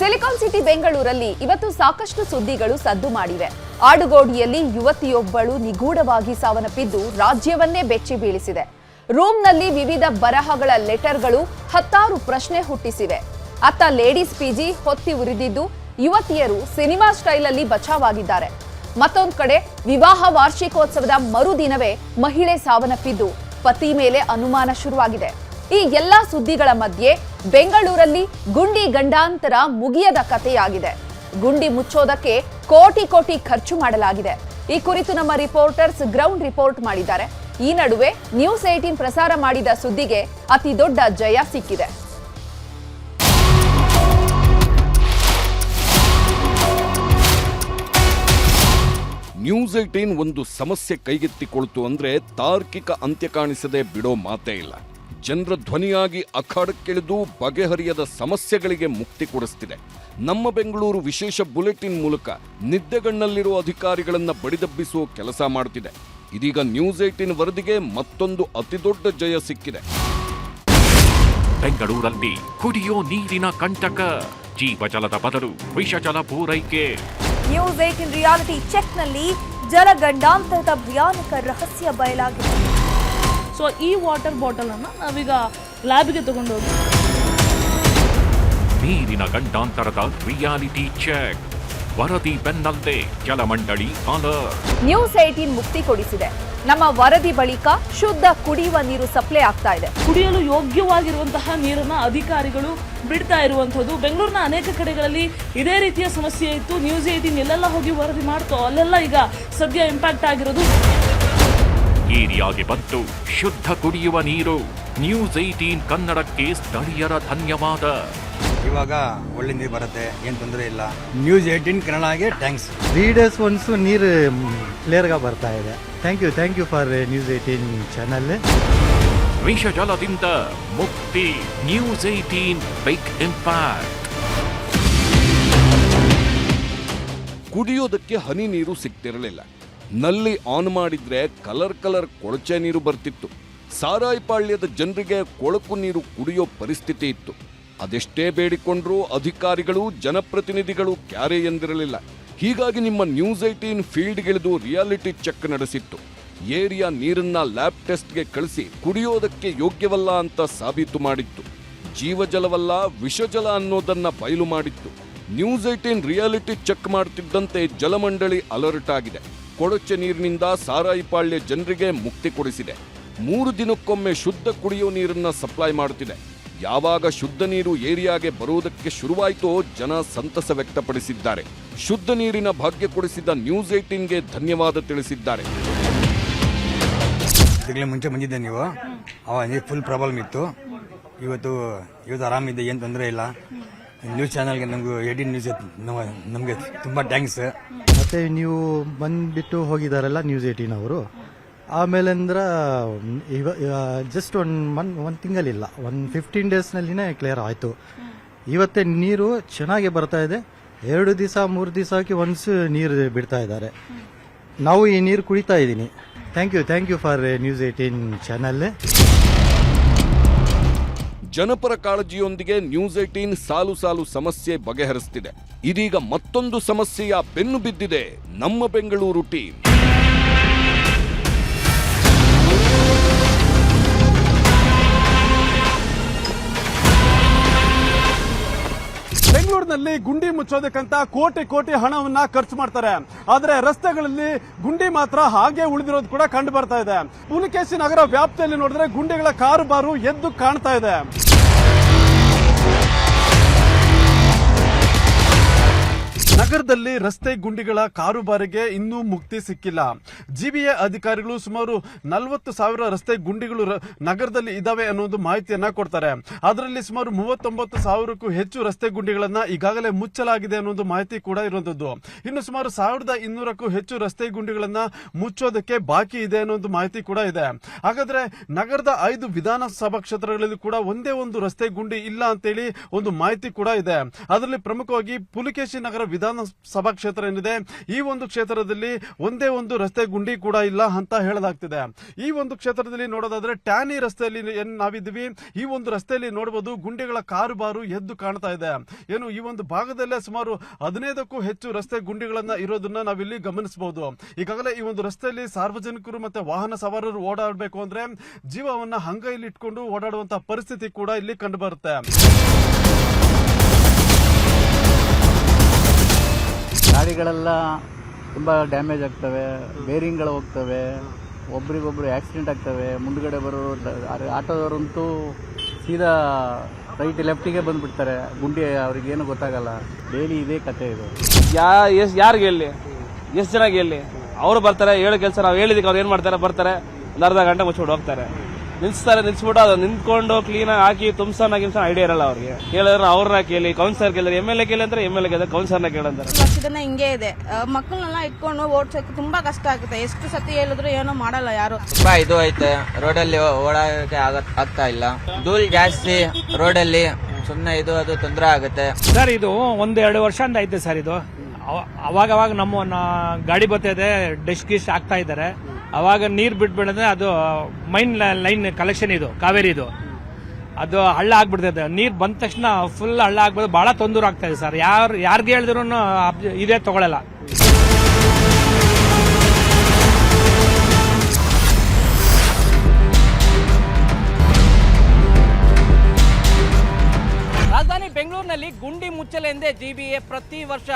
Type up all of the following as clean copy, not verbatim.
Silicon city ಬೆಂಗಳೂರಲ್ಲಿ ಇವತ್ತು ಸಾಕಷ್ಟು ಸುದ್ದಿಗಳು ಸದ್ದು ಮಾಡಿವೆ. ಆಡುಗೋಡಿಯಲ್ಲಿ ಯುವತಿಯೊಬ್ಬಳು ನಿಗೂಢವಾಗಿ ಸಾವನ್ನಪ್ಪಿದ್ದು ರಾಜ್ಯವನ್ನೇ ಬೆಚ್ಚಿ ಬೀಳಿಸಿದೆ. ರೂಮ್ನಲ್ಲಿ ವಿವಿಧ ಬರಹಗಳ ಲೆಟರ್ಗಳು ಹತ್ತಾರು ಪ್ರಶ್ನೆ ಹುಟ್ಟಿಸಿವೆ. ಅತ್ತ ಲೇಡೀಸ್ ಪಿಜಿ ಹೊತ್ತಿ ಉರಿದಿದ್ದು ಯುವತಿಯರು ಸಿನಿಮಾ ಸ್ಟೈಲ್ ಅಲ್ಲಿ ಬಚಾವಾಗಿದ್ದಾರೆ. ಮತ್ತೊಂದು ಕಡೆ ವಿವಾಹ ವಾರ್ಷಿಕೋತ್ಸವದ ಮರುದಿನವೇ ಮಹಿಳೆ ಸಾವನ್ನಪ್ಪಿದ್ದು ಪತಿ ಮೇಲೆ ಅನುಮಾನ ಶುರುವಾಗಿದೆ. ಈ ಎಲ್ಲಾ ಸುದ್ದಿಗಳ ಮಧ್ಯೆ ಬೆಂಗಳೂರಲ್ಲಿ ಗುಂಡಿ ಗಂಡಾಂತರ ಮುಗಿಯದ ಕಥೆಯಾಗಿದೆ. ಗುಂಡಿ ಮುಚ್ಚೋದಕ್ಕೆ ಕೋಟಿ ಕೋಟಿ ಖರ್ಚು ಮಾಡಲಾಗಿದೆ. ಈ ಕುರಿತು ನಮ್ಮ ರಿಪೋರ್ಟರ್ಸ್ ಗ್ರೌಂಡ್ ರಿಪೋರ್ಟ್ ಮಾಡಿದ್ದಾರೆ. ಈ ನಡುವೆ ನ್ಯೂಸ್ 18 ಪ್ರಸಾರ ಮಾಡಿದ ಸುದ್ದಿಗೆ ಅತಿ ದೊಡ್ಡ ಜಯ ಸಿಕ್ಕಿದೆ. ನ್ಯೂಸ್ 18 ಒಂದು ಸಮಸ್ಯೆ ಕೈಗೆತ್ತಿಕೊಳ್ತು ಅಂದ್ರೆ ತಾರ್ಕಿಕ ಅಂತ್ಯ ಕಾಣಿಸದೆ ಬಿಡೋ ಮಾತೇ ಇಲ್ಲ. ಜನರ ಧ್ವನಿಯಾಗಿ ಅಖಾಡಕ್ಕಿಳಿದು ಬಗೆಹರಿಯದ ಸಮಸ್ಯೆಗಳಿಗೆ ಮುಕ್ತಿ ಕೊಡಿಸ್ತಿದೆ. ನಮ್ಮ ಬೆಂಗಳೂರು ವಿಶೇಷ ಬುಲೆಟಿನ್ ಮೂಲಕ ನಿದ್ದೆಗಣ್ಣಲ್ಲಿರುವ ಅಧಿಕಾರಿಗಳನ್ನ ಬಡಿದಬ್ಬಿಸುವ ಕೆಲಸ ಮಾಡ್ತಿದೆ. ಇದೀಗ ನ್ಯೂಸ್ 18 ವರದಿಗೆ ಮತ್ತೊಂದು ಅತಿದೊಡ್ಡ ಜಯ ಸಿಕ್ಕಿದೆ. ಬೆಂಗಳೂರಲ್ಲಿ ಕುಡಿಯೋ ನೀರಿನ ಕಂಟಕ, ಜೀವಜಲದ ಬದಲು ವಿಷಜಲ ಪೂರೈಕೆ. ನ್ಯೂಸ್ 18 ರಿಯಾಲಿಟಿ ಚೆಕ್ನಲ್ಲಿ ಜಲಗಂಡಾಂತರದ ಭಯಾನಕ ರಹಸ್ಯ ಬಯಲಾಗಿದೆ. ಸೊ ಈ ವಾಟರ್ ಬಾಟಲ್ ಅನ್ನು ನಾವೀಗ ಲ್ಯಾಬ್ಗೆ ತಗೊಂಡೋಗಿ ನೀರಿನ ಗಂಡಾಂತರದ ರಿಯಾಲಿಟಿ ಚೆಕ್ ವರದಿ ಬೆನ್ನಲ್ಲೇ ಜಲಮಂಡಳಿ ಅಲರ್ಟ್. ನ್ಯೂಸ್ 18 ಮುಕ್ತಿ ಕೊಡಿಸಿದೆ. ನಮ್ಮ ವರದಿ ಬಳಿಕ ಶುದ್ಧ ಕುಡಿಯುವ ನೀರು ಸಪ್ಲೈ ಆಗ್ತಾ ಇದೆ. ಕುಡಿಯಲು ಯೋಗ್ಯವಾಗಿರುವಂತಹ ನೀರನ್ನ ಅಧಿಕಾರಿಗಳು ಬಿಡ್ತಾ ಇರುವಂತದ್ದು. ಬೆಂಗಳೂರಿನ ಅನೇಕ ಕಡೆಗಳಲ್ಲಿ ಇದೇ ರೀತಿಯ ಸಮಸ್ಯೆ ಇತ್ತು. ನ್ಯೂಸ್ 18 ಎಲ್ಲೆಲ್ಲ ಹೋಗಿ ವರದಿ ಮಾಡ್ತೋ ಅಲ್ಲೆಲ್ಲ ಈಗ ಸದ್ಯ ಇಂಪ್ಯಾಕ್ಟ್ ಆಗಿರೋದು. ಏರಿಯಾಗೆ ಬಂತು ಶುದ್ಧ ಕುಡಿಯುವ ನೀರು. ನ್ಯೂಸ್ 18 ಕನ್ನಡಕ್ಕೆ ಸ್ಥಳೀಯರ ಧನ್ಯವಾದ. ಇವಾಗ ಒಳ್ಳೆ ನೀರು ಬರುತ್ತೆ, ಏನು ತೊಂದರೆ ಇಲ್ಲ. ನ್ಯೂಸ್ 18 ಕನ್ನಡಗೆ ಥ್ಯಾಂಕ್ಸ್. 3 days ಒನ್ಸು ನೀರು ಕ್ಲಿಯರ್గా ಬರ್ತಾ ಇದೆ. Thank you for news 18 channel. ವಿಷಜಲದಿಂದ ಮುಕ್ತಿ. News 18 big impact. ಕುಡಿಯೋದಕ್ಕೆ ಹನಿ ನೀರು ಸಿಗ್ತಿರಲಿಲ್ಲ. ನಲ್ಲಿ ಆನ್ ಮಾಡಿದ್ರೆ ಕಲರ್ ಕೊಳಚೆ ನೀರು ಬರ್ತಿತ್ತು. ಸಾರಾಯಿಪಾಳ್ಯದ ಜನರಿಗೆ ಕೊಳಕು ನೀರು ಕುಡಿಯೋ ಪರಿಸ್ಥಿತಿ ಇತ್ತು. ಅದೆಷ್ಟೇ ಬೇಡಿಕೊಂಡ್ರೂ ಅಧಿಕಾರಿಗಳು ಜನಪ್ರತಿನಿಧಿಗಳು ಕ್ಯಾರೆ ಎಂದಿರಲಿಲ್ಲ. ಹೀಗಾಗಿ ನಿಮ್ಮ ನ್ಯೂಸ್ 18 ಫೀಲ್ಡ್ಗಿಳಿದು ರಿಯಾಲಿಟಿ ಚೆಕ್ ನಡೆಸಿತ್ತು. ಏರಿಯಾ ನೀರನ್ನ ಲ್ಯಾಬ್ ಟೆಸ್ಟ್ಗೆ ಕಳಿಸಿ ಕುಡಿಯೋದಕ್ಕೆ ಯೋಗ್ಯವಲ್ಲ ಅಂತ ಸಾಬೀತು ಮಾಡಿತ್ತು. ಜೀವಜಲವಲ್ಲ ವಿಷಜಲ ಅನ್ನೋದನ್ನ ಬಯಲು ಮಾಡಿತ್ತು. ನ್ಯೂಸ್ 18 ರಿಯಾಲಿಟಿ ಚೆಕ್ ಮಾಡ್ತಿದ್ದಂತೆ ಜಲಮಂಡಳಿ ಅಲರ್ಟ್ ಆಗಿದೆ. ಕೊಳಚೆ ನೀರಿನಿಂದ ಸಾರಾಯಿಪಾಳ್ಯ ಜನರಿಗೆ ಮುಕ್ತಿ ಕೊಡಿಸಿದೆ. 3 ದಿನಕ್ಕೊಮ್ಮೆ ಶುದ್ಧ ಕುಡಿಯೋ ನೀರನ್ನ ಸಪ್ಲೈ ಮಾಡುತ್ತಿದೆ. ಯಾವಾಗ ಶುದ್ಧ ನೀರು ಏರಿಯಾಗೆ ಬರುವುದಕ್ಕೆ ಶುರುವಾಯಿತೋ ಜನ ಸಂತಸ ವ್ಯಕ್ತಪಡಿಸಿದ್ದಾರೆ. ಶುದ್ಧ ನೀರಿನ ಭಾಗ್ಯ ಕೊಡಿಸಿದ ನ್ಯೂಸ್ 18ಗೆ ಧನ್ಯವಾದ ತಿಳಿಸಿದ್ದಾರೆ. ಇದಕ್ಕೆ ಮುಂಚೆ ಬಂದಿದ್ದೆ ನೀವು, ಅವಾಗ ಫುಲ್ ಪ್ರಾಬ್ಲಮ್ ಇತ್ತು. ಇವತ್ತು ಆರಾಮಿದೆ, ಏನು ತೊಂದರೆ ಇಲ್ಲ. ನ್ಯೂಸ್ ಚಾನಲ್ಗೆ ನಮಗೂ 18 ನ್ಯೂಸ್ ನಮಗೆ ತುಂಬ ಥ್ಯಾಂಕ್ಸ್. ಮತ್ತೆ ನೀವು ಬಂದ್ಬಿಟ್ಟು ಹೋಗಿದಾರಲ್ಲ ನ್ಯೂಸ್ 18 ಅವರು, ಆಮೇಲೆ ಅಂದ್ರೆ ಜಸ್ಟ್ ಒಂದು ತಿಂಗಳಿಲ್ಲ, 15 ಡೇಸ್ನಲ್ಲಿನೇ ಕ್ಲಿಯರ್ ಆಯಿತು. ಇವತ್ತೇ ನೀರು ಚೆನ್ನಾಗಿ ಬರ್ತಾ ಇದೆ. 2 ದಿವಸ 3 ದಿವಸಕ್ಕೆ ಒನ್ಸ್ ನೀರು ಬಿಡ್ತಾ ಇದ್ದಾರೆ. ನಾವು ಈ ನೀರು ಕುಡಿತಾ ಇದ್ದೀನಿ. Thank you for news 18 channel. ಜನಪರ ಕಾಳಜಿಯೊಂದಿಗೆ ನ್ಯೂಸ್ 18 ಸಾಲು ಸಮಸ್ಯೆ ಬಗೆಹರಿಸುತ್ತಿದೆ. ಇದೀಗ ಮತ್ತೊಂದು ಸಮಸ್ಯೆಯ ಬೆನ್ನು ಬಿದ್ದಿದೆ ನಮ್ಮ ಬೆಂಗಳೂರು ಟೀಮ್. ಬೆಂಗಳೂರಿನಲ್ಲಿ ಗುಂಡಿ ಮುಚ್ಚೋದಕ್ಕಂತ ಕೋಟಿ ಹಣವನ್ನ ಖರ್ಚು ಮಾಡ್ತಾರೆ. ಆದ್ರೆ ರಸ್ತೆಗಳಲ್ಲಿ ಗುಂಡಿ ಮಾತ್ರ ಹಾಗೆ ಉಳಿದಿರೋದು ಕೂಡ ಕಂಡು ಬರ್ತಾ ಇದೆ. ಪುಲಿಕೇಶಿ ನಗರ ವ್ಯಾಪ್ತಿಯಲ್ಲಿ ನೋಡಿದ್ರೆ ಗುಂಡಿಗಳ ಕಾರುಬಾರು ಎದ್ದು ಕಾಣ್ತಾ ಇದೆ. ನಗರದಲ್ಲಿ ರಸ್ತೆ ಗುಂಡಿಗಳ ಕಾರುಬಾರಿಗೆ ಇನ್ನೂ ಮುಕ್ತಿ ಸಿಕ್ಕಿಲ್ಲ. ಜಿಬಿಎ ಅಧಿಕಾರಿಗಳು ಸುಮಾರು 40,000 ರಸ್ತೆ ಗುಂಡಿಗಳು ನಗರದಲ್ಲಿ ಇದಾವೆ ಅನ್ನೋ ಮಾಹಿತಿಯನ್ನ ಕೊಡ್ತಾರೆ. ಅದರಲ್ಲಿ ಸುಮಾರು 39,000ಕ್ಕೂ ಹೆಚ್ಚು ರಸ್ತೆ ಗುಂಡಿಗಳನ್ನ ಈಗಾಗಲೇ ಮುಚ್ಚಲಾಗಿದೆ ಅನ್ನೋ ಮಾಹಿತಿ ಕೂಡ ಇರುವಂತದ್ದು. ಇನ್ನು ಸುಮಾರು 1,200ಕ್ಕೂ ಹೆಚ್ಚು ರಸ್ತೆ ಗುಂಡಿಗಳನ್ನ ಮುಚ್ಚೋದಕ್ಕೆ ಬಾಕಿ ಇದೆ ಅನ್ನೋ ಮಾಹಿತಿ ಕೂಡ ಇದೆ. ಹಾಗಾದ್ರೆ ನಗರದ 5 ವಿಧಾನಸಭಾ ಕ್ಷೇತ್ರಗಳಲ್ಲಿ ಕೂಡ ಒಂದೇ ಒಂದು ರಸ್ತೆ ಗುಂಡಿ ಇಲ್ಲ ಅಂತೇಳಿ ಒಂದು ಮಾಹಿತಿ ಕೂಡ ಇದೆ. ಅದರಲ್ಲಿ ಪ್ರಮುಖವಾಗಿ ಪುಲಿಕೇಶಿ ನಗರ ವಿಧಾನಸಭಾ ವಿಧಾನಸಭಾ ಕ್ಷೇತ್ರ ಏನಿದೆ ಈ ಒಂದು ಕ್ಷೇತ್ರದಲ್ಲಿ ಒಂದೇ ಒಂದು ರಸ್ತೆ ಗುಂಡಿ ಕೂಡ ಇಲ್ಲ ಅಂತ ಹೇಳಲಾಗ್ತಿದೆ. ಈ ಒಂದು ಕ್ಷೇತ್ರದಲ್ಲಿ ನೋಡೋದಾದ್ರೆ ಟ್ಯಾನಿ ರಸ್ತೆಯಲ್ಲಿ ನಾವಿದ್ದೀವಿ. ಈ ಒಂದು ರಸ್ತೆಯಲ್ಲಿ ನೋಡಬಹುದು ಗುಂಡಿಗಳ ಕಾರುಬಾರು ಎದ್ದು ಕಾಣ್ತಾ ಇದೆ. ಏನು ಈ ಒಂದು ಭಾಗದಲ್ಲೇ ಸುಮಾರು 15ಕ್ಕೂ ಹೆಚ್ಚು ರಸ್ತೆ ಗುಂಡಿಗಳನ್ನ ಇರೋದನ್ನ ನಾವಿಲ್ಲಿ ಗಮನಿಸಬಹುದು. ಈಗಾಗಲೇ ಈ ಒಂದು ರಸ್ತೆಯಲ್ಲಿ ಸಾರ್ವಜನಿಕರು ಮತ್ತೆ ವಾಹನ ಸವಾರರು ಓಡಾಡಬೇಕು ಅಂದ್ರೆ ಜೀವವನ್ನ ಹಂಗೈಲಿ ಇಟ್ಕೊಂಡು ಓಡಾಡುವಂತಹ ಪರಿಸ್ಥಿತಿ ಕೂಡ ಇಲ್ಲಿ ಕಂಡು ಬರುತ್ತೆ. ಗಾಡಿಗಳೆಲ್ಲ ತುಂಬ ಡ್ಯಾಮೇಜ್ ಆಗ್ತವೆ, ಬೇರಿಂಗ್ಗಳು ಹೋಗ್ತವೆ, ಒಬ್ರಿಗೊಬ್ರು ಆಕ್ಸಿಡೆಂಟ್ ಆಗ್ತವೆ. ಮುಂದ್ಗಡೆ ಬರೋರು ಆಟೋದವರಂತೂ ಸೀದಾ ರೈಟ್ ಲೆಫ್ಟಿಗೆ ಬಂದ್ಬಿಡ್ತಾರೆ. ಗುಂಡಿ ಅವ್ರಿಗೇನು ಗೊತ್ತಾಗಲ್ಲ. ಡೈಲಿ ಇದೇ ಕತೆ ಇದು. ಯಾರಿಗೆ ಹೇಳಿ, ಎಷ್ಟು ಜನಕ್ಕೆ ಹೇಳಿ? ಅವರು ಬರ್ತಾರೆ, ಹೇಳೋ ಕೆಲಸ ನಾವು ಹೇಳಿದಕ್ಕೆ ಅವ್ರು ಏನು ಮಾಡ್ತಾರೆ, ಬರ್ತಾರೆ ಒಂದು ಅರ್ಧ ಗಂಟೆ ಮುಚ್ಚಿಬಿಟ್ಟು ಹೋಗ್ತಾರೆ. ನಿಲ್ಸ್ಬಿಟ್ಟು ಅದು ನಿಂತ್ಕೊಂಡು ಕ್ಲೀನಾಗಿ ಹಾಕಿ ತುಂಬ್ಸೋಣ ಐಡಿಯಾ ಇರಲ್ಲ ಅವ್ರಿಗೆ. ಕೇಳಿದ್ರೆ ಅವ್ರನ್ನ ಕೇಳಿ, ಕೌನ್ಸಿಲರ್ ಕೇಳಿದ್ರೆ MLA ಕೇಳಿ ಅಂದ್ರೆ MLA ಕೇಳಿದ್ರೆ ಕೌನ್ಸಿಲರ್ನ ಕೇಳಂತಾರೆ. ವರ್ಷದಿಂದ ಹಿಂಗೆ ಇದೆ. ಮಕ್ಕಳನ್ನೆಲ್ಲ ಇಟ್ಕೊಂಡು ಓಡ್ಸೋಕೆ ತುಂಬಾ ಕಷ್ಟ ಆಗುತ್ತೆ. ಎಷ್ಟು ಸತಿ ಹೇಳಿದ್ರು ಏನೋ ಮಾಡಲ್ಲ ಯಾರು. ತುಂಬಾ ಇದು ಐತೆ, ರೋಡಲ್ಲಿ ಓಡಾಡಕ್ಕೆ ಆಗ್ತಾ ಇಲ್ಲ. ಧೂಳ್ ಜಾಸ್ತಿ ರೋಡಲ್ಲಿ, ಸುಮ್ಮನೆ ಇದು ಅದು ತೊಂದರೆ ಆಗುತ್ತೆ ಸರ್. ಇದು 1-2 ವರ್ಷದಿಂದ ಐತೆ ಸರ್. ಇದು ಅವಾಗ ನಮ್ಮ ಗಾಡಿ ಬರ್ತಿದೆ, ಡೆಸ್ಟ್ ಗಿಸ್ಟ್ ಆಗ್ತಾ ಇದ್ದಾರೆ. ಅವಾಗ ನೀರು ಬಿಟ್ಬಿಡಿದ್ರೆ ಅದು ಮೈನ್ ಲೈನ್ ಕಲೆಕ್ಷನ್ ಇದು ಕಾವೇರಿದು, ಅದು ಹಳ್ಳ ಆಗ್ಬಿಡ್ತದೆ. ನೀರು ಬಂದ ತಕ್ಷಣ ಫುಲ್ ಹಳ್ಳ ಆಗ್ಬೋದು. ಬಹಳ ತೊಂದರೆ ಆಗ್ತಾ ಇದೆ ಸರ್. ಯಾರಿಗೆ ಹೇಳಿದ್ರು ಇದೇ ತಗೊಳ್ಳಲ್ಲ. ರಾಜಧಾನಿ ಬೆಂಗಳೂರಿನಲ್ಲಿ ಗುಂಡಿ ಮುಚ್ಚಲೆ ಎಂದೇ GBA ಪ್ರತಿ ವರ್ಷ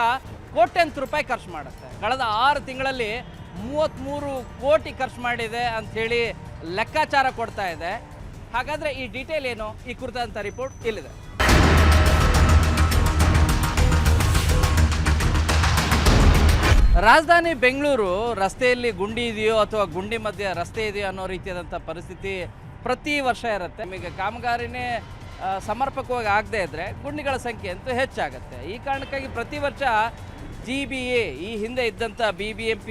ಕೋಟ್ಯಂತರ ರೂಪಾಯಿ ಖರ್ಚು ಮಾಡುತ್ತೆ. ಕಳೆದ 6 ತಿಂಗಳಲ್ಲಿ 33 ಕೋಟಿ ಖರ್ಚು ಮಾಡಿದೆ ಅಂಥೇಳಿ ಲೆಕ್ಕಾಚಾರ ಕೊಡ್ತಾ ಇದೆ. ಹಾಗಾದರೆ ಈ ಡೀಟೇಲ್ ಏನು, ಈ ಕುರಿತಾದಂಥ ರಿಪೋರ್ಟ್ ಇಲ್ಲಿದೆ. ರಾಜಧಾನಿ ಬೆಂಗಳೂರು ರಸ್ತೆಯಲ್ಲಿ ಗುಂಡಿ ಇದೆಯೋ ಅಥವಾ ಗುಂಡಿ ಮಧ್ಯೆ ರಸ್ತೆ ಇದೆಯೋ ಅನ್ನೋ ರೀತಿಯಾದಂಥ ಪರಿಸ್ಥಿತಿ ಪ್ರತಿ ವರ್ಷ ಇರುತ್ತೆ. ಈಗ ಕಾಮಗಾರಿನೇ ಸಮರ್ಪಕವಾಗಿ ಆಗದೇ ಇದ್ದರೆ ಗುಂಡಿಗಳ ಸಂಖ್ಯೆ ಅಂತೂ ಹೆಚ್ಚಾಗುತ್ತೆ. ಈ ಕಾರಣಕ್ಕಾಗಿ ಪ್ರತಿ ವರ್ಷ GBA, ಈ ಹಿಂದೆ ಇದ್ದಂಥ BBMP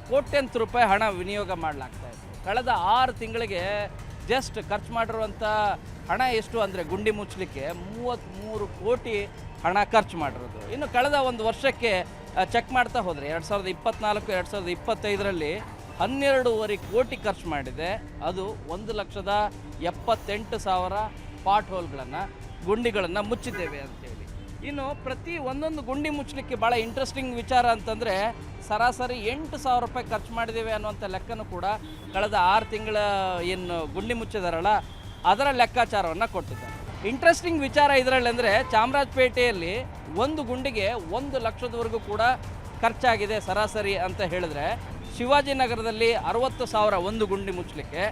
ಕೋಟ್ಯಂತರ ರೂಪಾಯಿ ಹಣ ವಿನಿಯೋಗ ಮಾಡಲಾಗ್ತಾ ಇತ್ತು. ಕಳೆದ 6 ತಿಂಗಳಿಗೆ ಜಸ್ಟ್ ಖರ್ಚು ಮಾಡಿರುವಂಥ ಹಣ ಎಷ್ಟು ಅಂದರೆ ಗುಂಡಿ ಮುಚ್ಚಲಿಕ್ಕೆ 33 ಕೋಟಿ ಹಣ ಖರ್ಚು ಮಾಡಿರೋದು. ಇನ್ನು ಕಳೆದ ಒಂದು ವರ್ಷಕ್ಕೆ ಚೆಕ್ ಮಾಡ್ತಾ ಹೋದರೆ 2024-2025ರಲ್ಲಿ 12.5 ಕೋಟಿ ಖರ್ಚು ಮಾಡಿದೆ. ಅದು 1,78,000 ಪಾಟ್ ಹೋಲ್ಗಳನ್ನು, ಗುಂಡಿಗಳನ್ನು ಮುಚ್ಚಿದ್ದೇವೆ ಅಂತೇಳಿ. ಇನ್ನು ಪ್ರತಿ ಒಂದೊಂದು ಗುಂಡಿ ಮುಚ್ಚಲಿಕ್ಕೆ ಭಾಳ ಇಂಟ್ರೆಸ್ಟಿಂಗ್ ವಿಚಾರ ಅಂತಂದರೆ ಸರಾಸರಿ 8,000 ರೂಪಾಯಿ ಖರ್ಚು ಮಾಡಿದ್ದೇವೆ ಅನ್ನುವಂಥ ಲೆಕ್ಕನೂ ಕೂಡ ಕಳೆದ 6 ತಿಂಗಳ ಏನು ಗುಂಡಿ ಮುಚ್ಚಿದಾರಲ್ಲ ಅದರ ಲೆಕ್ಕಾಚಾರವನ್ನು ಕೊಟ್ಟಿದ್ದಾರೆ. ಇಂಟ್ರೆಸ್ಟಿಂಗ್ ವಿಚಾರ ಇದರಲ್ಲಿ ಅಂದರೆ ಚಾಮರಾಜಪೇಟೆಯಲ್ಲಿ ಒಂದು ಗುಂಡಿಗೆ 1 ಲಕ್ಷದವರೆಗೂ ಕೂಡ ಖರ್ಚಾಗಿದೆ ಸರಾಸರಿ ಅಂತ ಹೇಳಿದ್ರೆ, ಶಿವಾಜಿನಗರದಲ್ಲಿ 60,000 ಒಂದು ಗುಂಡಿ ಮುಚ್ಚಲಿಕ್ಕೆ,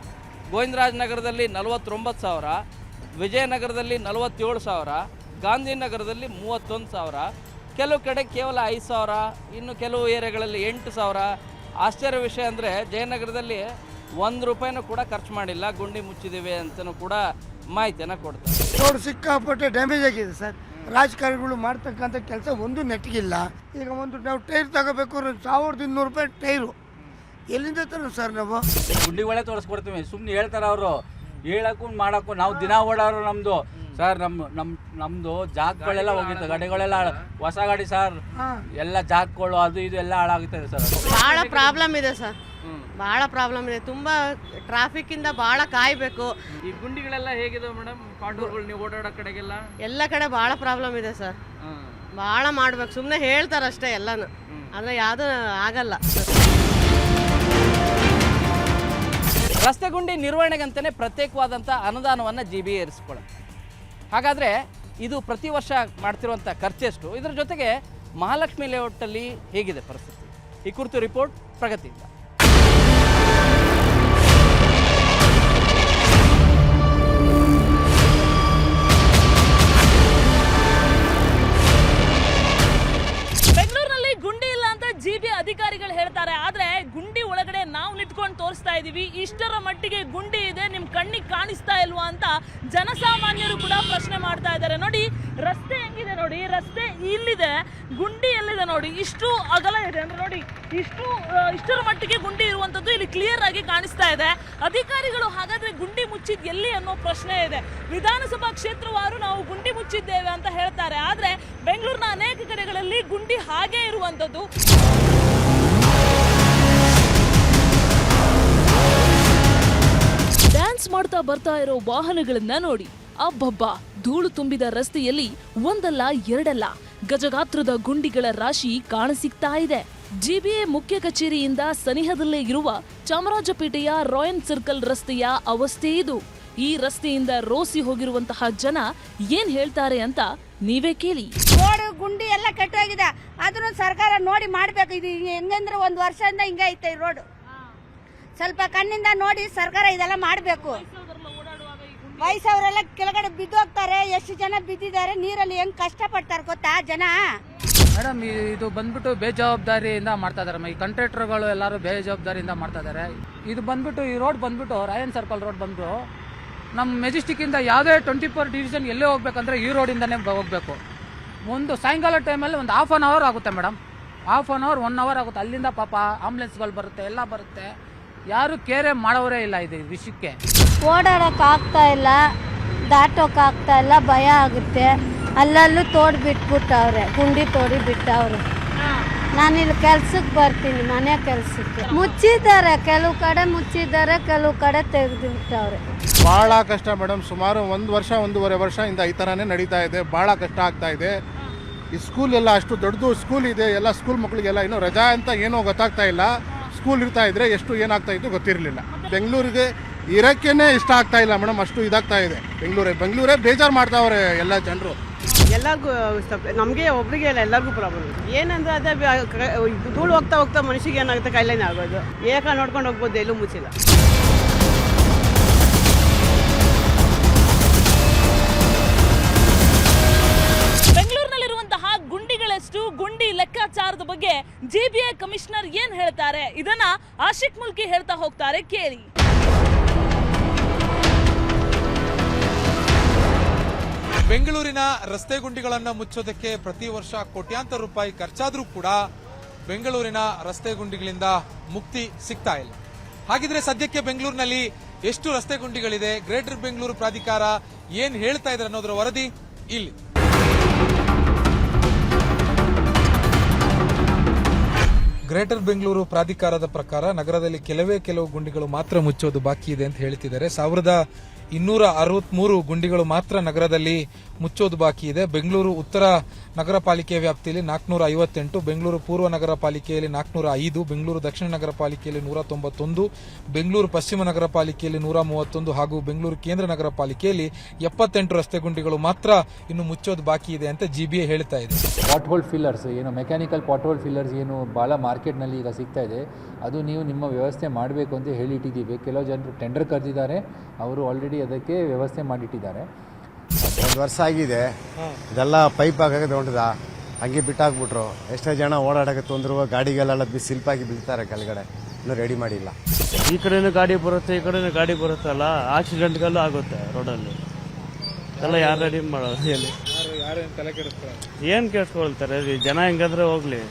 ಗೋವಿಂದರಾಜನಗರದಲ್ಲಿ 49,000, ವಿಜಯನಗರದಲ್ಲಿ 47,000, ಗಾಂಧಿನಗರದಲ್ಲಿ 31,000, ಕೆಲವು ಕಡೆ ಕೇವಲ 5,000, ಇನ್ನು ಕೆಲವು ಏರಿಯಾಗಳಲ್ಲಿ 8,000. ಆಶ್ಚರ್ಯ ವಿಷಯ ಅಂದರೆ ಜಯನಗರದಲ್ಲಿ 1 ರೂಪಾಯಿನೂ ಕೂಡ ಖರ್ಚು ಮಾಡಿಲ್ಲ, ಗುಂಡಿ ಮುಚ್ಚಿದ್ದೇವೆ ಅಂತಲೂ ಕೂಡ ಮಾಹಿತಿಯನ್ನು ಕೊಡ್ತಾರೆ. ರೋಡ್ ಸಿಕ್ಕಾಪಟ್ಟೆ ಡ್ಯಾಮೇಜ್ ಆಗಿದೆ ಸರ್. ರಾಜಕಾರಣಿಗಳು ಮಾಡ್ತಕ್ಕಂಥ ಕೆಲಸ ಒಂದು ನೆಟ್ಟಿಗಿಲ್ಲ. ಈಗ ಒಂದು ನಾವು ಟೈರ್ ತಗೋಬೇಕು 1,200 ರೂಪಾಯಿ ಟೈರು, ಎಲ್ಲಿಂದ ತರೋದು ಸರ್ ನಾವು? ಗುಂಡಿಗಳೇ ತೋರಿಸ್ಕೊಡ್ತೀವಿ, ಸುಮ್ಮನೆ ಹೇಳ್ತಾರೆ ಅವರು. ಹೇಳಕ್ಕೂ ಮಾಡೋಕ್ಕೂ ನಾವು ದಿನ ಓಡಾಡೋ ನಮ್ಮದು ಸರ್. ನಮ್ಮದು ಜಾಗಗಳೆಲ್ಲ ಹೋಗಿತ್ತು, ಗಾಡಿಗಳೆಲ್ಲ ಹೊಸ ಗಾಡಿ ಸರ್, ಎಲ್ಲ ಜಾಗಗಳು ಅದು ಇದು ಎಲ್ಲ ಹಾಳಾಗುತ್ತದೆ ಸರ್. ಬಹಳ ಪ್ರಾಬ್ಲಮ್ ಇದೆ ಸರ್, ಬಹಳ ಪ್ರಾಬ್ಲಮ್ ಇದೆ. ತುಂಬಾ ಟ್ರಾಫಿಕ್ ಇಂದ ಬಹಳ ಕಾಯ್ಬೇಕು. ಈ ಗುಂಡಿಗಳೆಲ್ಲ ಹೇಗಿದೆ ಮೇಡಮ್? ಪಾಟೂರ್ಗಳು ನೀವು ಓಡಾಡೋ ಕಡೆಗೆಲ್ಲ ಎಲ್ಲ ಕಡೆ ಬಹಳ ಪ್ರಾಬ್ಲಮ್ ಇದೆ ಸರ್. ಬಹಳ ಮಾಡ್ಬೇಕು, ಸುಮ್ಮನೆ ಹೇಳ್ತಾರಷ್ಟೇ ಎಲ್ಲಾನು, ಆದ್ರೆ ಯಾವುದು ಆಗಲ್ಲ. ರಸ್ತೆ ಗುಂಡಿ ನಿರ್ವಹಣೆಗಂತಲೇ ಪ್ರತ್ಯೇಕವಾದಂಥ ಅನುದಾನವನ್ನು GBA ಇರಿಸ್ಕೊಳ್ಳುತ್ತೆ. ಹಾಗಾದರೆ ಇದು ಪ್ರತಿ ವರ್ಷ ಮಾಡ್ತಿರುವಂಥ ಖರ್ಚೆಷ್ಟು? ಇದರ ಜೊತೆಗೆ ಮಹಾಲಕ್ಷ್ಮಿ ಲೇಔಟಲ್ಲಿ ಹೇಗಿದೆ ಪರಿಸ್ಥಿತಿ? ಈ ಕುರಿತು ರಿಪೋರ್ಟ್ ಪ್ರಗತಿಯಿಂದ. ಬೆಂಗಳೂರಿನಲ್ಲಿ ಗುಂಡಿ ಇಲ್ಲ ಅಂತ GBA ಅಧಿಕಾರಿಗಳು ಹೇಳ್ತಾರೆ. ಆದ್ರೆ ಗುಂಡಿ ಒಳಗಡೆ ನಾವು ನಿಂತ್ಕೊಂಡು ತೋರಿಸ್ತಾ ಇದೀವಿ. ಇಷ್ಟರ ಮಟ್ಟಿಗೆ ಗುಂಡಿ ಇದೆ, ನಿಮ್ ಕಣ್ಣಿಗೆ ಕಾಣಿಸ್ತಾ ಇಲ್ವಾ ಅಂತ ಜನಸಾಮಾನ್ಯರು ಕೂಡ ಪ್ರಶ್ನೆ ಮಾಡ್ತಾ ಇದ್ದಾರೆ. ನೋಡಿ ರಸ್ತೆ ಹೆಂಗಿದೆ ನೋಡಿ, ರಸ್ತೆ ಇಲ್ಲಿದೆ, ಗುಂಡಿ ಎಲ್ಲಿದೆ ನೋಡಿ, ಇಷ್ಟು ಅಗಲ ಇದೆ ಅಂದ್ರೆ ನೋಡಿ, ಇಷ್ಟರ ಮಟ್ಟಿಗೆ ಗುಂಡಿ ಇರುವಂತದ್ದು ಇಲ್ಲಿ ಕ್ಲಿಯರ್ ಆಗಿ ಕಾಣಿಸ್ತಾ ಇದೆ. ಅಧಿಕಾರಿಗಳು ಹಾಗಾದ್ರೆ ಗುಂಡಿ ಮುಚ್ಚಿದ್ ಎಲ್ಲಿ ಅನ್ನೋ ಪ್ರಶ್ನೆ ಇದೆ. ವಿಧಾನಸಭಾ ಕ್ಷೇತ್ರವಾರು ನಾವು ಗುಂಡಿ ಮುಚ್ಚಿದ್ದೇವೆ ಅಂತ ಹೇಳ್ತಾರೆ. ಆದ್ರೆ ಬೆಂಗಳೂರಿನ ಅನೇಕ ಕಡೆಗಳಲ್ಲಿ ಗುಂಡಿ ಹಾಗೆ ಇರುವಂತದ್ದು. ಡ್ಯಾನ್ಸ್ ಮಾಡ್ತಾ ಬರ್ತಾ ಇರೋ ವಾಹನಗಳನ್ನ ನೋಡಿ. ಅಬ್ಬಬ್ಬ, ಧೂಳು ತುಂಬಿದ ರಸ್ತೆಯಲ್ಲಿ ಒಂದಲ್ಲ ಎರಡಲ್ಲ ಗಜಗಾತ್ರದ ಗುಂಡಿಗಳ ರಾಶಿ ಕಾಣಸಿಗ್ತಾ ಇದೆ. ಜಿಬಿಎ ಮುಖ್ಯ ಕಚೇರಿಯಿಂದ ಸನಿಹದಲ್ಲೇ ಇರುವ ಚಾಮರಾಜಪೇಟೆಯ ರಾಯನ್ ಸರ್ಕಲ್ ರಸ್ತೆಯ ಅವಸ್ಥೆ ಇದು. ಈ ರಸ್ತೆಯಿಂದ ರೋಸಿ ಹೋಗಿರುವಂತಹ ಜನ ಏನ್ ಹೇಳ್ತಾರೆ ಅಂತ ನೀವೇ ಕೇಳಿ. ರೋಡ್ ಗುಂಡಿ ಎಲ್ಲ ಕೆಟ್ಟೋಗಿದೆ, ಅದನ್ನು ಸರ್ಕಾರ ನೋಡಿ ಮಾಡ್ಬೇಕು. ಇದು ಹೆಂಗಂದ್ರೆ 1 ವರ್ಷದಿಂದ ಹಿಂಗ ಐತೆ ಈ ರೋಡ್. ಸ್ವಲ್ಪ ಕಣ್ಣಿಂದ ನೋಡಿ ಸರ್ಕಾರ ಇದೆಲ್ಲ ಮಾಡಬೇಕು. ವಯಸ್ಸವರೆಲ್ಲ ಕೆಳಗಡೆ ಬಿದ್ದು ಹೋಗ್ತಾರೆ, ಎಷ್ಟು ಜನ ಬಿದ್ದಿದ್ದಾರೆ ನೀರಲ್ಲಿ, ಹೆಂಗ್ ಕಷ್ಟ ಪಡ್ತಾರೆ ಗೊತ್ತಾ ಜನ. ಮೇಡಮ್, ಇದು ಬಂದ್ಬಿಟ್ಟು ಬೇಜವಾಬ್ದಾರಿಯಿಂದ ಮಾಡ್ತಾ ಇದಾರೆ. ಈ ಕಾಂಟ್ರಾಕ್ಟರ್ಗಳು ಎಲ್ಲರೂ ಬೇಜವಾಬ್ದಾರಿಯಿಂದ ಮಾಡ್ತಾ ಇದಾರೆ. ಇದು ಬಂದ್ಬಿಟ್ಟು ಈ ರೋಡ್ ಬಂದ್ಬಿಟ್ಟು ರಾಯನ್ ಸರ್ಕಲ್ ರೋಡ್ ಬಂದ್ಬಿಟ್ಟು ನಮ್ಮ ಮೆಜೆಸ್ಟಿಕ್ ಇಂದ ಯಾವುದೇ 24 ಡಿವಿಷನ್ ಎಲ್ಲೇ ಹೋಗ್ಬೇಕಂದ್ರೆ ಈ ರೋಡಿಂದಾನೇ ಹೋಗ್ಬೇಕು. ಒಂದು ಸಾಯಂಕಾಲ ಟೈಮಲ್ಲಿ ಒಂದು ½ ಅನ್ ಅವರ್ ಆಗುತ್ತೆ ಮೇಡಮ್, ½ ಅನ್ ಅವರ್ 1 ಅವರ್ ಆಗುತ್ತೆ. ಅಲ್ಲಿಂದ ಪಾಪ ಆಂಬುಲೆನ್ಸ್ಗಳು ಬರುತ್ತೆ, ಎಲ್ಲ ಬರುತ್ತೆ, ಯಾರು ಕೇರೆ ಮಾಡೋರೇ ಇಲ್ಲ ಇದು ವಿಷಯಕ್ಕೆ. ಓಡಾಡಕ್ ಆಗ್ತಾ ಇಲ್ಲ, ದಾಟೋಕ್ ಆಗ್ತಾ ಇಲ್ಲ, ಭಯ ಆಗುತ್ತೆ. ಅಲ್ಲಲ್ಲೂ ತೋಡ್ ಬಿಟ್ಬಿಟ್ಟವ್ರೆ, ಗುಂಡಿ ತೋಡಿ ಬಿಟ್ಟವ್ರೆ. ನಾನಿಲ್ಲಿ ಕೆಲ್ಸಕ್ಕೆ ಬರ್ತೀನಿ, ಮನೆ ಕೆಲ್ಸಕ್ಕೆ. ಮುಚ್ಚಿದ್ದಾರೆ, ಕೆಲವು ಕಡೆ ಮುಚ್ಚಿದ್ದಾರೆ, ಕೆಲವು ಕಡೆ ತೆಗೆದು ಬಿಟ್ಟವ್ರೆ. ಭಾಳ ಕಷ್ಟ ಮೇಡಮ್. ಸುಮಾರು 1 ವರ್ಷ 1.5 ವರ್ಷದಿಂದ ಈ ಥರನೇ ನಡೀತಾ ಇದೆ. ಭಾಳ ಕಷ್ಟ ಆಗ್ತಾ ಇದೆ. ಈ ಸ್ಕೂಲ್ ಎಲ್ಲ ಅಷ್ಟು ದೊಡ್ಡದು ಸ್ಕೂಲ್ ಇದೆ, ಎಲ್ಲ ಸ್ಕೂಲ್ ಮಕ್ಕಳಿಗೆಲ್ಲ ಇನ್ನೂ ರಜಾ ಅಂತ ಏನೋ ಗೊತ್ತಾಗ್ತಾ ಇಲ್ಲ. ಸ್ಕೂಲ್ ಇರ್ತಾ ಇದ್ರೆ ಎಷ್ಟು ಏನಾಗ್ತಾ ಇತ್ತು ಗೊತ್ತಿರಲಿಲ್ಲ. ಬೆಂಗಳೂರಿಗೆ ಇರೋಕ್ಕೇನೆ ಇಷ್ಟ ಆಗ್ತಾ ಇಲ್ಲ ಮೇಡಮ್, ಅಷ್ಟು ಇದಾಗ್ತಾ ಇದೆ. ಬೆಂಗಳೂರೇ ಬೇಜಾರು ಮಾಡ್ತಾವ್ರೆ ಎಲ್ಲ ಜನರು. ಎಲ್ಲರಿಗೂ ನಮಗೆ ಒಬ್ರಿಗೆ ಇಲ್ಲ, ಎಲ್ಲರಿಗೂ ಪ್ರಾಬ್ಲಮ್. ಏನಂದ್ರೆ ಅದೇ ಧೂಳು ಹೋಗ್ತಾ ಹೋಗ್ತಾ ಮನುಷ್ಯಗೆ ಏನಾಗುತ್ತೆ, ಕಾಯಿಲೆನೇ ಆಗೋದು. ಏಕ ನೋಡ್ಕೊಂಡು ಹೋಗ್ಬೋದು, ಎಲ್ಲೂ ಮುಚ್ಚಿಲ್ಲ. ಬೆಂಗಳೂರಿನಲ್ಲಿರುವಂತಹ ಗುಂಡಿಗಳಷ್ಟು, ಗುಂಡಿ ಲೆಕ್ಕಾಚಾರದ ಬಗ್ಗೆ ಜಿಬಿಎ ಕಮಿಷನರ್ ಏನ್ ಹೇಳ್ತಾರೆ, ಇದನ್ನ ಆಶಿಕ್ ಮುಲ್ಕಿ ಹೇಳ್ತಾ ಹೋಗ್ತಾರೆ, ಕೇಳಿ. ಬೆಂಗಳೂರಿನ ರಸ್ತೆ ಗುಂಡಿಗಳನ್ನು ಮುಚ್ಚೋದಕ್ಕೆ ಪ್ರತಿ ವರ್ಷ ಕೋಟ್ಯಾಂತರ ರೂಪಾಯಿ ಖರ್ಚಾದ್ರೂ ಕೂಡ ಬೆಂಗಳೂರಿನ ರಸ್ತೆ ಗುಂಡಿಗಳಿಂದ ಮುಕ್ತಿ ಸಿಗ್ತಾ ಇಲ್ಲ. ಹಾಗಿದ್ರೆ ಸದ್ಯಕ್ಕೆ ಬೆಂಗಳೂರಿನಲ್ಲಿ ಎಷ್ಟು ರಸ್ತೆ ಗುಂಡಿಗಳಿದೆ, ಗ್ರೇಟರ್ ಬೆಂಗಳೂರು ಪ್ರಾಧಿಕಾರ ಏನ್ ಹೇಳ್ತಾ ಇದ್ದಾರೆ ಅನ್ನೋದರ ವರದಿ ಇಲ್ಲಿ. ಗ್ರೇಟರ್ ಬೆಂಗಳೂರು ಪ್ರಾಧಿಕಾರದ ಪ್ರಕಾರ ನಗರದಲ್ಲಿ ಕೆಲವು ಗುಂಡಿಗಳು ಮಾತ್ರ ಮುಚ್ಚೋದು ಬಾಕಿ ಇದೆ ಅಂತ ಹೇಳ್ತಿದ್ದಾರೆ. 1263 ಗುಂಡಿಗಳು ಮಾತ್ರ ನಗರದಲ್ಲಿ ಮುಚ್ಚೋದು ಬಾಕಿ ಇದೆ. ಬೆಂಗಳೂರು ಉತ್ತರ ನಗರ ಪಾಲಿಕೆ ವ್ಯಾಪ್ತಿಯಲ್ಲಿ 458, ಬೆಂಗಳೂರು ಪೂರ್ವ ನಗರ ಪಾಲಿಕೆಯಲ್ಲಿ 405, ಬೆಂಗಳೂರು ದಕ್ಷಿಣ ನಗರ ಪಾಲಿಕೆಯಲ್ಲಿ 191, ಬೆಂಗಳೂರು ಪಶ್ಚಿಮ ನಗರ ಪಾಲಿಕೆಯಲ್ಲಿ 131 ಹಾಗೂ ಬೆಂಗಳೂರು ಕೇಂದ್ರ ನಗರ ಪಾಲಿಕೆಯಲ್ಲಿ 78 ರಸ್ತೆ ಗುಂಡಿಗಳು ಮಾತ್ರ ಇನ್ನು ಮುಚ್ಚೋದು ಬಾಕಿ ಇದೆ ಅಂತ ಜಿಬಿಎ ಹೇಳ್ತಾ ಇದೆ. ಪಾಟ್ ಹೋಲ್ ಫಿಲ್ಲರ್ಸ್ ಏನು, ಮೆಕ್ಯಾನಿಕಲ್ ಪಾಟ್ ಹೋಲ್ ಫಿಲ್ಲರ್ಸ್ ಏನು ಭಾಳ ಮಾರ್ಕೆಟ್ನಲ್ಲಿ ಈಗ ಸಿಗ್ತಾ ಇದೆ, ಅದು ನೀವು ನಿಮ್ಮ ವ್ಯವಸ್ಥೆ ಮಾಡಬೇಕು ಅಂತ ಹೇಳಿಟ್ಟಿದ್ದೀವಿ. ಕೆಲವು ಜನರು ಟೆಂಡರ್ ಕರೆದಿದ್ದಾರೆ, ಅವರು ಆಲ್ರೆಡಿ ಅದಕ್ಕೆ ವ್ಯವಸ್ಥೆ ಮಾಡಿಟ್ಟಿದ್ದಾರೆ. 1 ವರ್ಷ ಆಗಿದೆ, ಇದೆಲ್ಲ ಪೈಪ್ ಹಾಕಕ್ಕೆ ಹೊಂಟದ, ಹಂಗೆ ಬಿಟ್ಟಾಕ್ಬಿಟ್ರು. ಎಷ್ಟೋ ಜನ ಓಡಾಡಕ್ಕೆ ತೊಂದ್ರು, ಗಾಡಿಗಳೆಲ್ಲ ಸಿಲ್ಪಾಗಿ ಬೀಳ್ತಾರೆ ಕೆಳಗಡೆ, ಇನ್ನೂ ರೆಡಿ ಮಾಡಿಲ್ಲ. ಈ ಕಡೆನೂ ಗಾಡಿ ಬರುತ್ತೆ, ಈ ಕಡೆನೂ ಗಾಡಿ ಬರುತ್ತಲ್ಲ, ಆಕ್ಸಿಡೆಂಟ್ಗೆಲ್ಲ ಆಗುತ್ತೆ ರೋಡಲ್ಲಿ. ಎಲ್ಲ ಯಾರು ರೆಡಿ ಮಾಡೋದು ಹೇಳಿ, ಏನು ಕೇಳಿಸ್ಕೊಳ್ತಾರೆ ಜನ. ಹೆಂಗಾದ್ರೆ ಹೋಗ್ಲಿ,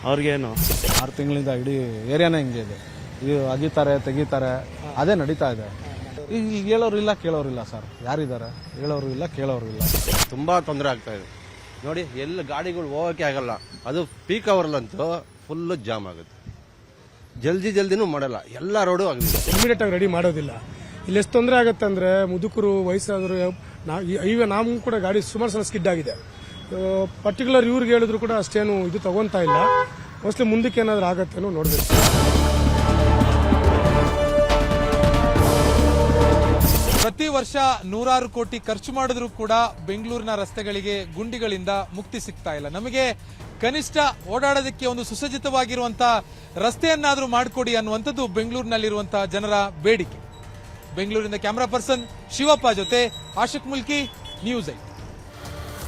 ಅವ್ರಿಗೇನು. 6 ತಿಂಗಳಿಂದ ಇಡೀ ಏರಿಯಾನೇ ಹಿಂಗೆ ಇದೆ. ಇದು ಅಗಿತಾರೆ, ತೆಗಿತಾರೆ, ಅದೇ ನಡೀತಾ ಇದೆ. ಈಗ ಹೇಳೋರು ಇಲ್ಲ, ಕೇಳೋರಿಲ್ಲ ಸರ್. ಯಾರಿದ್ದಾರೆ ಹೇಳೋರು ಇಲ್ಲ, ಕೇಳೋರು ಇಲ್ಲ. ತುಂಬಾ ತೊಂದರೆ ಆಗ್ತಾ ಇದೆ ನೋಡಿ. ಎಲ್ಲ ಗಾಡಿಗಳು ಹೋಗಕ್ಕೆ ಆಗಲ್ಲ. ಅದು ಪೀಕ್ ಅವರ್ಲಂತೂ ಫುಲ್ ಜಾಮ್ ಆಗುತ್ತೆ. ಜಲ್ದಿನೂ ಮಾಡಲ್ಲ, ಎಲ್ಲ ರೋಡು ಆಗಿದೆ. ಇಮಿಡಿಯೇಟ್ ಆಗಿ ರೆಡಿ ಮಾಡೋದಿಲ್ಲ. ಇಲ್ಲಿ ಎಷ್ಟು ತೊಂದರೆ ಆಗುತ್ತೆ ಅಂದ್ರೆ, ಮುದುಕರು, ವಯಸ್ಸಾದ್ರು, ಈಗ ನಾವು ಕೂಡ ಗಾಡಿ ಸುಮಾರು ಸಲ ಸ್ಕಿಡ್ ಆಗಿದೆ. ಪರ್ಟಿಕ್ಯುಲರ್ ಇವ್ರಿಗೆ ಹೇಳಿದ್ರು ಕೂಡ ಅಷ್ಟೇನು ಇದು ತಗೊಂತಾ ಇಲ್ಲ. ಮೋಸ್ಟ್ಲಿ ಮುಂದಕ್ಕೆ ಏನಾದ್ರು ಆಗತ್ತೇನೋ ನೋಡ್ಬೇಕು. ಪ್ರತಿ ವರ್ಷ 100 ಕೋಟಿ ಖರ್ಚು ಮಾಡಿದ್ರೂ ಕೂಡ ಬೆಂಗಳೂರಿನ ರಸ್ತೆಗಳಿಗೆ ಗುಂಡಿಗಳಿಂದ ಮುಕ್ತಿ ಸಿಗ್ತಾ ಇಲ್ಲ. ನಮಗೆ ಕನಿಷ್ಠ ಓಡಾಡೋದಕ್ಕೆ ಒಂದು ಸುಸಜ್ಜಿತವಾಗಿರುವಂತಹ ರಸ್ತೆಯನ್ನಾದ್ರೂ ಮಾಡಿಕೊಡಿ ಅನ್ನುವಂಥದ್ದು ಬೆಂಗಳೂರಿನಲ್ಲಿರುವಂತಹ ಜನರ ಬೇಡಿಕೆ. ಬೆಂಗಳೂರಿನ ಕ್ಯಾಮರಾ ಪರ್ಸನ್ ಶಿವಪ್ಪ ಜೊತೆ ಆಶಿಕ್ ಮುಲ್ಕಿ, ನ್ಯೂಸ್ 8.